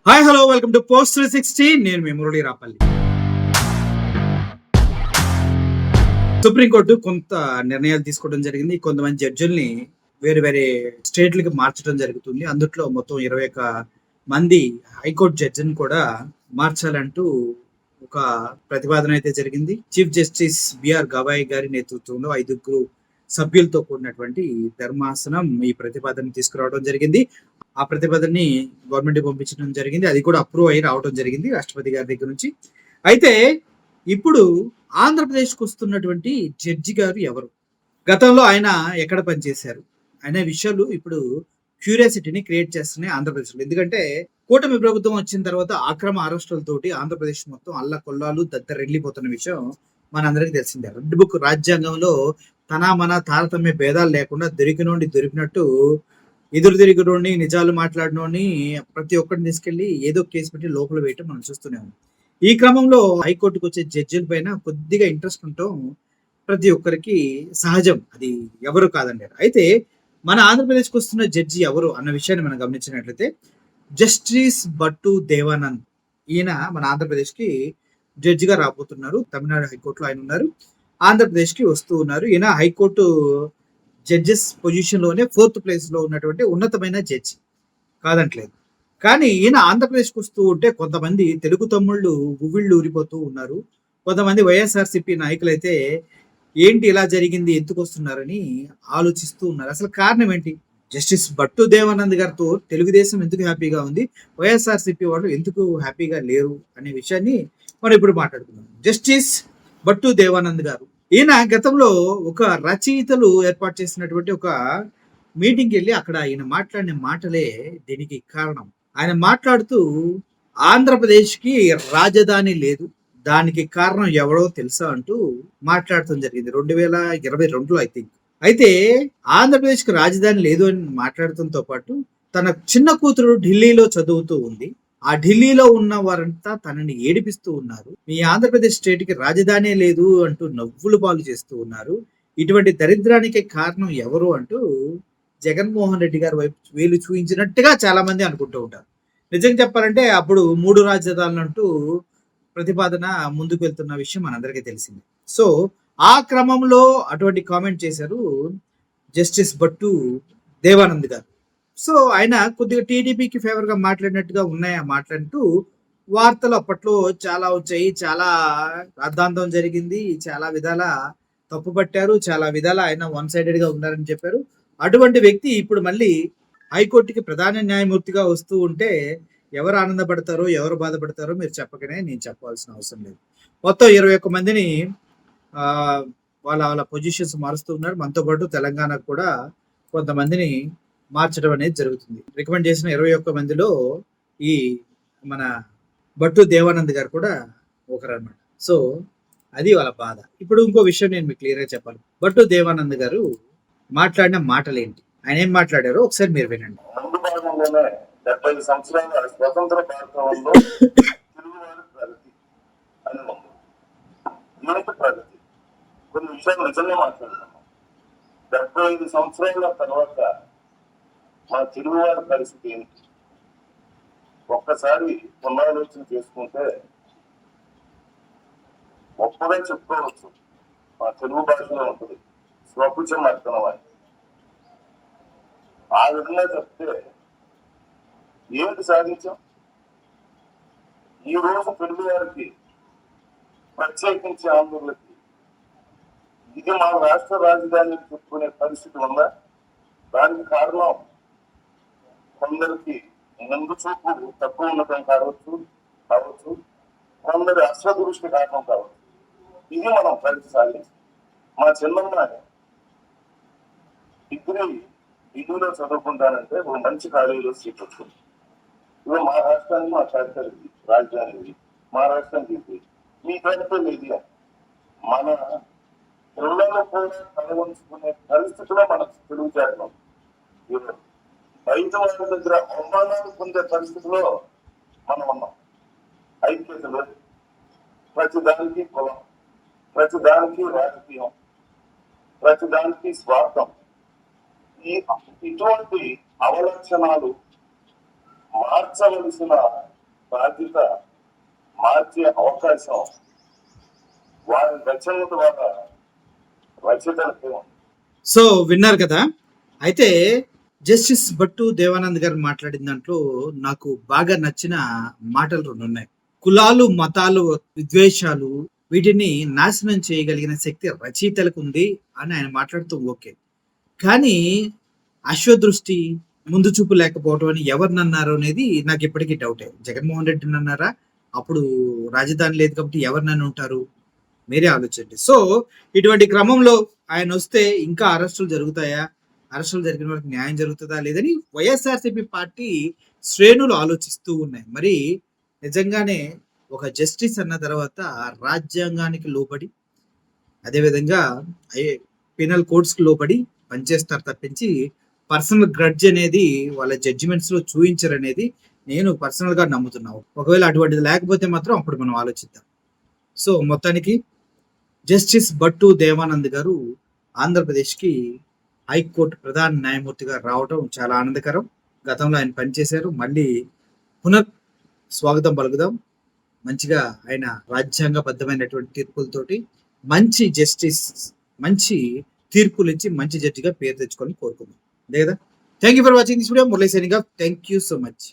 Hi hello welcome to post 360. నేను మీ Murali Rapalli. Supreme court కొంత నిర్ణయాలు తీసుకోవడం జరిగింది. కొంతమంది జడ్జిల్ని వేరే వేరే స్టేట్లకి మార్చడం జరుగుతుంది. అందుట్లో మొత్తం 21 మంది హైకోర్టు జడ్జిని కూడా మార్చాలంటూ ఒక ప్రతిపాదన అయితే జరిగింది. చీఫ్ జస్టిస్ బిఆర్ గవాయ్ గారి నేతృత్వంలో 5 సభ్యులతో కూడినటువంటి ధర్మాసనం ఈ ప్రతిపాదన తీసుకురావడం జరిగింది. ఆ ప్రతిపాదనని గవర్నమెంట్ పంపించడం జరిగింది. అది కూడా అప్రూవ్ అయ్యి రావడం జరిగింది రాష్ట్రపతి గారి దగ్గర నుంచి. అయితే ఇప్పుడు ఆంధ్రప్రదేశ్కి వస్తున్నటువంటి జడ్జి గారు ఎవరు, గతంలో ఆయన ఎక్కడ పనిచేశారు అనే విషయాలు ఇప్పుడు క్యూరియాసిటీని క్రియేట్ చేస్తున్నాయి ఆంధ్రప్రదేశ్లో. ఎందుకంటే కూటమి ప్రభుత్వం వచ్చిన తర్వాత అక్రమ అరెస్టులతోటి ఆంధ్రప్రదేశ్ మొత్తం అల్లకొల్లాలు దద్దరెళ్ళిపోతున్న విషయం మనందరికీ తెలిసిందే. రెడ్ బుక్ రాజ్యాంగంలో తన మన తారతమ్య భేదాలు లేకుండా దొరికినోండి దొరికినట్టు ఎదురు తిరిగినోడిని, నిజాలు మాట్లాడినోడిని ప్రతి ఒక్కరిని తీసుకెళ్లి ఏదో కేసు పెట్టి లోపల వేయటం మనం చూస్తూనే ఉన్నాం. ఈ క్రమంలో హైకోర్టుకు వచ్చే జడ్జిల పైన కొద్దిగా ఇంట్రెస్ట్ ఉండటం ప్రతి ఒక్కరికి సహజం. అది ఎవరు కాదండి. అయితే మన ఆంధ్రప్రదేశ్కి వస్తున్న జడ్జి ఎవరు అన్న విషయాన్ని మనం గమనించినట్లయితే జస్టిస్ భట్టు దేవానంద్. ఈయన మన ఆంధ్రప్రదేశ్కి జడ్జిగా రాబోతున్నారు. తమిళనాడు హైకోర్టులో ఆయన ఉన్నారు. ఆంధ్రప్రదేశ్కి వస్తూ ఉన్నారు. ఈయన హైకోర్టు జడ్జెస్ పొజిషన్ లోనే 4th ప్లేస్ లో ఉన్నటువంటి ఉన్నతమైన జడ్జి, కాదంటలేదు. కానీ ఈయన ఆంధ్రప్రదేశ్కి వస్తూ ఉంటే కొంతమంది తెలుగు తమ్ముళ్ళు ఉవ్విళ్ళు ఊరిపోతూ ఉన్నారు. కొంతమంది వైఎస్ఆర్సీపీ నాయకులైతే ఏంటి ఇలా జరిగింది, ఎందుకు వస్తున్నారని ఆలోచిస్తూ ఉన్నారు. అసలు కారణం ఏంటి? జస్టిస్ భట్టు దేవానంద్ గారితో తెలుగుదేశం ఎందుకు హ్యాపీగా ఉంది, వైఎస్ఆర్సీపీ వాళ్ళు ఎందుకు హ్యాపీగా లేరు అనే విషయాన్ని మనం ఇప్పుడు మాట్లాడుకుందాం. జస్టిస్ భట్టు దేవానంద్ గారు, ఈయన గతంలో ఒక రచయితలు ఏర్పాటు చేసినటువంటి ఒక మీటింగ్కి వెళ్ళి అక్కడ ఈయన మాట్లాడిన మాటలే దీనికి కారణం. ఆయన మాట్లాడుతూ ఆంధ్రప్రదేశ్కి రాజధాని లేదు, దానికి కారణం ఎవరో తెలుసా అంటూ మాట్లాడటం జరిగింది 2022లో ఐ థింక్. అయితే ఆంధ్రప్రదేశ్కి రాజధాని లేదు అని మాట్లాడటంతో పాటు తన చిన్న కూతురు ఢిల్లీలో చదువుతూ ఉంది. ఆ ఢిల్లీలో ఉన్న వారంతా తనని ఏడిపిస్తూ ఉన్నారు. మీ ఆంధ్రప్రదేశ్ స్టేట్ కి రాజధాని లేదు అంటూ నవ్వులు పాలు చేస్తూ ఉన్నారు. ఇటువంటి దరిద్రానికి కారణం ఎవరు అంటూ జగన్మోహన్ రెడ్డి గారి వైపు వేలు చూపించినట్టుగా చాలా మంది అనుకుంటూ ఉంటారు. నిజంగా చెప్పాలంటే అప్పుడు 3 రాజధానులు అంటూ ప్రతిపాదన ముందుకు వెళ్తున్న విషయం మనందరికీ తెలిసింది. సో ఆ క్రమంలో అటువంటి కామెంట్ చేశారు జస్టిస్ భట్టు దేవానంద్ గారు. సో ఆయన కొద్దిగా టీడీపీకి ఫేవర్ గా మాట్లాడినట్టుగా ఉన్నాయి ఆ మాట్లాడుతూ వార్తలు అప్పట్లో చాలా వచ్చాయి. చాలా రాద్ధాంతం జరిగింది. చాలా విధాల తప్పు పట్టారు. చాలా విధాల ఆయన వన్ సైడెడ్ గా ఉన్నారని చెప్పారు. అటువంటి వ్యక్తి ఇప్పుడు మళ్ళీ హైకోర్టుకి ప్రధాన న్యాయమూర్తిగా వస్తూ ఉంటే ఎవరు ఆనందపడతారో ఎవరు బాధపడతారో మీరు చెప్పకనే నేను చెప్పాల్సిన అవసరం లేదు. మొత్తం 21 మందిని వాళ్ళ వాళ్ళ పొజిషన్స్ మారుస్తూ ఉన్నారు. మనతో పాటు తెలంగాణకు కూడా కొంతమందిని మార్చడం అనేది జరుగుతుంది. రికమెండ్ చేసిన 21 మందిలో ఈ మన భట్టు దేవానంద్ గారు కూడా ఒకరన్నమాట. సో అది వాళ్ళ బాధ. ఇప్పుడు ఇంకో విషయం నేను మీకు క్లియర్గా చెప్పాలి. భట్టు దేవానంద్ గారు మాట్లాడిన మాటలు ఏంటి, ఆయన ఏం మాట్లాడారో ఒకసారి మీరు వినండి. ముందు భాగంలోనే 70 సంవత్సరాల స్వతంత్ర భారతంలో తెలుగువారి ప్రగతి అని ఉంది. యువత ప్రగతి కొన్ని విషయాలు నిజంగా మాట్లాడుతున్నాం. 75 సంవత్సరాల తర్వాత మన తెలుగువారి పరిస్థితి ఏంటి ఒక్కసారి పునరాలోచన చేసుకుంటే గొప్పగా చెప్పుకోవచ్చు. మన తెలుగు భాషలో ఉంటుంది స్వపుచం అర్థం అని. ఆ విధంగా చెప్తే ఏమిటి సాధించాం? ఈ రోజు తెలుగు వారికి ప్రత్యేకించి ఆంధ్రులకి ఇది మా రాష్ట్ర రాజధాని చెప్పుకునే పరిస్థితి ఉందా? దానికి కారణం కొందరికి ముందు చూపు తక్కువ ఉండటం కావచ్చు, కొందరి అశ్వదృష్టి కారణం కావచ్చు. ఇది మనం ప్రగతి సాధించాం. మా చిన్నమ్మ డిగ్రీలో చదువుకుంటానంటే ఒక మంచి కాలేజీలో సీట్ వస్తుంది. ఇవి మా రాష్ట్రానికి మా క్యాపిటల్ ఇది, రాజధాని ఇది, మా రాష్ట్రానికి ఇది, మీ క్యాపిటల్ ఇది. మన పిల్లలు కూడా కలగొంచుకునే పరిస్థితిలో మన తెలుగు చేరడం, బయట వాళ్ళ దగ్గర అవమానాలు పొందే పరిస్థితిలో మనం ఉన్నాం. ఐక్యత లేదు, ప్రతిదానికి కులం, ప్రతిదానికి రాజకీయం, ప్రతిదానికి స్వార్థం. ఇటువంటి అవలక్షణాలు మార్చవలసిన బాధ్యత మార్చే అవకాశం వారి రచన ద్వారా రచయితలకు సో విన్నారు కదా. అయితే జస్టిస్ భట్టు దేవానంద్ గారు మాట్లాడిన దాంట్లో నాకు బాగా నచ్చిన మాటలు రెండు ఉన్నాయి. కులాలు, మతాలు, విద్వేషాలు వీటిని నాశనం చేయగలిగిన శక్తి రచయితలకు ఉంది అని ఆయన మాట్లాడుతూ ఓకే. కానీ అశ్వదృష్టి, ముందు చూపు లేకపోవడం అని ఎవరిని అన్నారు అనేది నాకు ఇప్పటికీ డౌటే. జగన్మోహన్ రెడ్డిని అన్నారా? అప్పుడు రాజధాని లేదు కాబట్టి ఎవరినని ఉంటారు? మీరే ఆలోచించండి. సో ఇటువంటి క్రమంలో ఆయన వస్తే ఇంకా అరెస్టులు జరుగుతాయా? అరెస్టులు జరిగిన వారికి న్యాయం జరుగుతుందా లేదని వైఎస్ఆర్సీపీ పార్టీ శ్రేణులు ఆలోచిస్తూ ఉన్నాయి. మరి నిజంగానే ఒక జస్టిస్ అన్న తర్వాత రాజ్యాంగానికి లోబడి, అదేవిధంగా పీనల్ కోడ్స్ కి లోబడి పనిచేస్తారు తప్పించి పర్సనల్ గ్రడ్జ్ అనేది వాళ్ళ జడ్జిమెంట్స్ లో చూపించరనేది నేను పర్సనల్ గా నమ్ముతున్నాను. ఒకవేళ అటువంటిది లేకపోతే మాత్రం అప్పుడు మనం ఆలోచిద్దాం. సో మొత్తానికి జస్టిస్ భట్టు దేవానంద్ గారు ఆంధ్రప్రదేశ్కి హైకోర్టు ప్రధాన న్యాయమూర్తిగా రావడం చాలా ఆనందకరం. గతంలో ఆయన పనిచేశారు, మళ్ళీ పునః స్వాగతం పలుకుదాం. మంచిగా ఆయన రాజ్యాంగబద్ధమైనటువంటి తీర్పులతోటి మంచి జస్టిస్, మంచి తీర్పులు ఇచ్చి మంచి జడ్జిగా పేరు తెచ్చుకొని కోరుకుందాం. అంతే కదా. Thank you for watching this video. Murali signing off. Thank you so much.